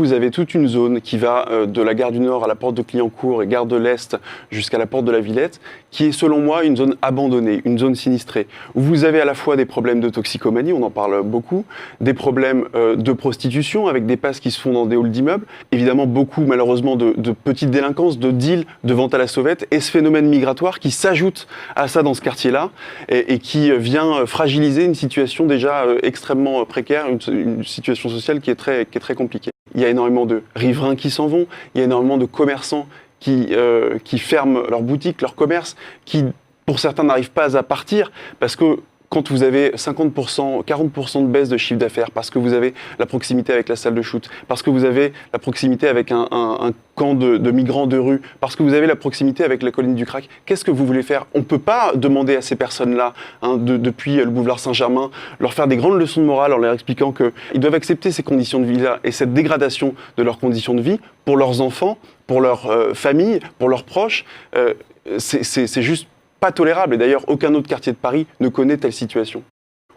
Vous avez toute une zone qui va de la gare du Nord à la porte de Clignancourt et gare de l'Est jusqu'à la porte de la Villette, qui est selon moi une zone abandonnée, une zone sinistrée, où vous avez à la fois des problèmes de toxicomanie, on en parle beaucoup, des problèmes de prostitution avec des passes qui se font dans des halls d'immeubles, évidemment beaucoup malheureusement de petites délinquances, de deals, de vente à la sauvette, et ce phénomène migratoire qui s'ajoute à ça dans ce quartier-là et qui vient fragiliser une situation déjà extrêmement précaire, une situation sociale qui est très compliquée. Il y a énormément de riverains qui s'en vont, il y a énormément de commerçants qui ferment leurs boutiques, leurs commerces, qui pour certains n'arrivent pas à partir parce que quand vous avez 50%, 40% de baisse de chiffre d'affaires, parce que vous avez la proximité avec la salle de shoot, parce que vous avez la proximité avec un camp de migrants de rue, parce que vous avez la proximité avec la colline du Crac, qu'est-ce que vous voulez faire? On ne peut pas demander à ces personnes-là, depuis le boulevard Saint-Germain, leur faire des grandes leçons de morale en leur expliquant qu'ils doivent accepter ces conditions de vie-là et cette dégradation de leurs conditions de vie pour leurs enfants, pour leur famille, pour leurs proches. C'est juste pas tolérable, et d'ailleurs aucun autre quartier de Paris ne connaît telle situation.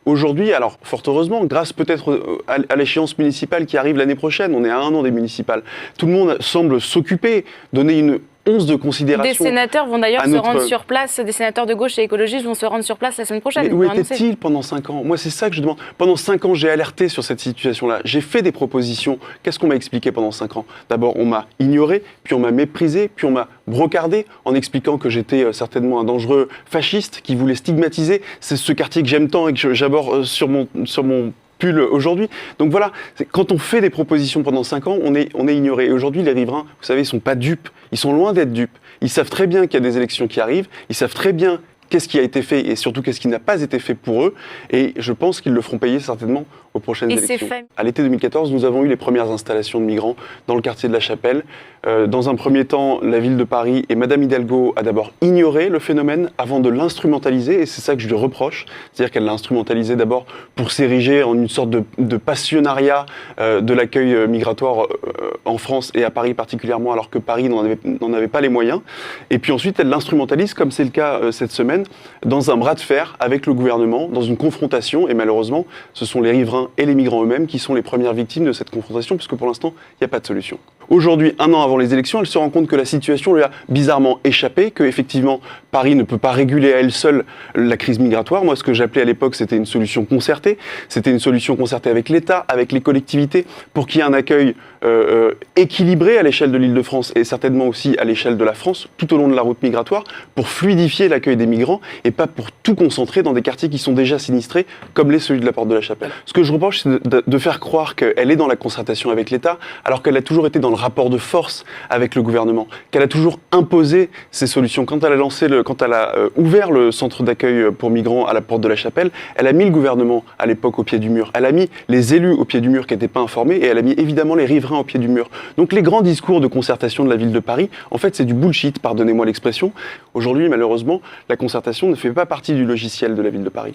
Aujourd'hui, alors fort heureusement, grâce peut-être à l'échéance municipale qui arrive l'année prochaine, on est à 1 an des municipales, tout le monde semble s'occuper, donner une once de considération. Des sénateurs vont d'ailleurs se rendre sur place, des sénateurs de gauche et écologistes vont se rendre sur place la semaine prochaine. Mais où étaient-ils pendant 5 ans? Moi, c'est ça que je demande. Pendant 5 ans, j'ai alerté sur cette situation-là. J'ai fait des propositions. Qu'est-ce qu'on m'a expliqué pendant 5 ans? D'abord, on m'a ignoré, puis on m'a méprisé, puis on m'a brocardé en expliquant que j'étais certainement un dangereux fasciste qui voulait stigmatiser. C'est ce quartier que j'aime tant et que j'aborde sur mon pull aujourd'hui. Donc voilà, quand on fait des propositions pendant 5 ans, on est ignoré. Et aujourd'hui, les riverains, vous savez, ils sont pas dupes. Ils sont loin d'être dupes. Ils savent très bien qu'il y a des élections qui arrivent. Ils savent très bien qu'est-ce qui a été fait et surtout qu'est-ce qui n'a pas été fait pour eux. Et je pense qu'ils le feront payer certainement aux prochaines élections. À l'été 2014, nous avons eu les premières installations de migrants dans le quartier de la Chapelle. Dans un premier temps, la ville de Paris et Madame Hidalgo a d'abord ignoré le phénomène avant de l'instrumentaliser, et c'est ça que je lui reproche. C'est-à-dire qu'elle l'a instrumentalisé d'abord pour s'ériger en une sorte de passionnariat de l'accueil migratoire en France et à Paris particulièrement, alors que Paris n'en avait pas les moyens. Et puis ensuite, elle l'instrumentalise, comme c'est le cas cette semaine, dans un bras de fer avec le gouvernement, dans une confrontation, et malheureusement, ce sont les riverains et les migrants eux-mêmes qui sont les premières victimes de cette confrontation, puisque pour l'instant, il n'y a pas de solution. Aujourd'hui, 1 an avant les élections, elle se rend compte que la situation lui a bizarrement échappé, que effectivement Paris ne peut pas réguler à elle seule la crise migratoire. Moi, ce que j'appelais à l'époque, c'était une solution concertée. C'était une solution concertée avec l'État, avec les collectivités, pour qu'il y ait un accueil équilibré à l'échelle de l'Île-de-France et certainement aussi à l'échelle de la France, tout au long de la route migratoire, pour fluidifier l'accueil des migrants et pas pour tout concentrer dans des quartiers qui sont déjà sinistrés, comme l'est celui de la Porte de la Chapelle. Ce que je reproche, c'est de faire croire qu'elle est dans la concertation avec l'État, alors qu'elle a toujours été dans le rapport de force avec le gouvernement, qu'elle a toujours imposé ses solutions. Quand elle a ouvert le centre d'accueil pour migrants à la Porte de la Chapelle, elle a mis le gouvernement à l'époque au pied du mur. Elle a mis les élus au pied du mur qui n'étaient pas informés et elle a mis évidemment les riverains au pied du mur. Donc les grands discours de concertation de la ville de Paris, en fait, c'est du bullshit, pardonnez-moi l'expression. Aujourd'hui, malheureusement, la concertation ne fait pas partie du logiciel de la ville de Paris.